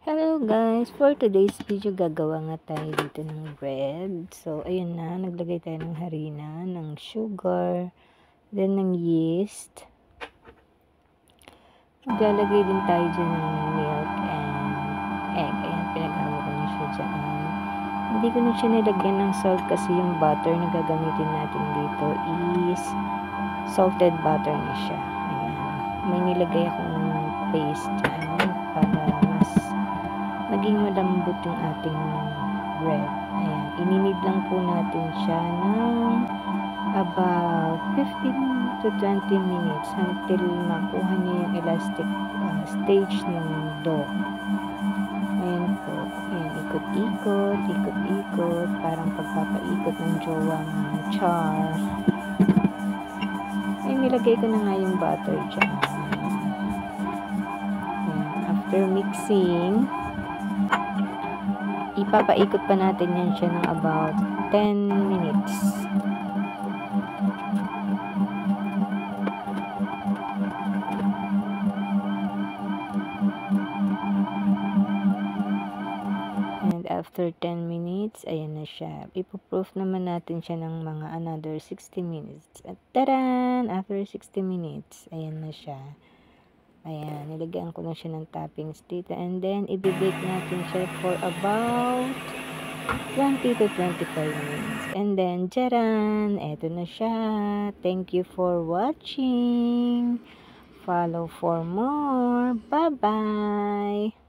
Hello guys! For today's video, gagawa nga tayo dito ng bread. So, ayun na. Naglagay tayo ng harina, ng sugar, then ng yeast. Maglalagay din tayo dyan ng milk and egg. Ayan, pinagawa ko na siya dyan. Hindi ko na siya nilagyan ng salt kasi yung butter na gagamitin natin dito is salted butter na siya. Ayan. May nilagay akong paste dyan para maging malambot yung ating bread. Ayan, ininid lang po natin siya ng about 15 to 20 minutes until makuha niya yung elastic stage ng dough. Ayan po. Ayan, ikot-ikot, ikot-ikot, parang pagpapaikot ng jowa ng char. Ayan, nilagay ko na nga yung butter dyan. Ayan, after mixing, ipapaikot pa natin yan siya ng about 10 minutes. And after 10 minutes, ayan na siya. Ipoproof naman natin siya ng mga another 60 minutes. At taran! After 60 minutes, ayan na siya. Ayan, nilagyan ko na siya ng toppings dito. And then, i-bake natin siya for about 20 to 25 minutes. And then, jaran! Eto na siya. Thank you for watching. Follow for more. Bye-bye!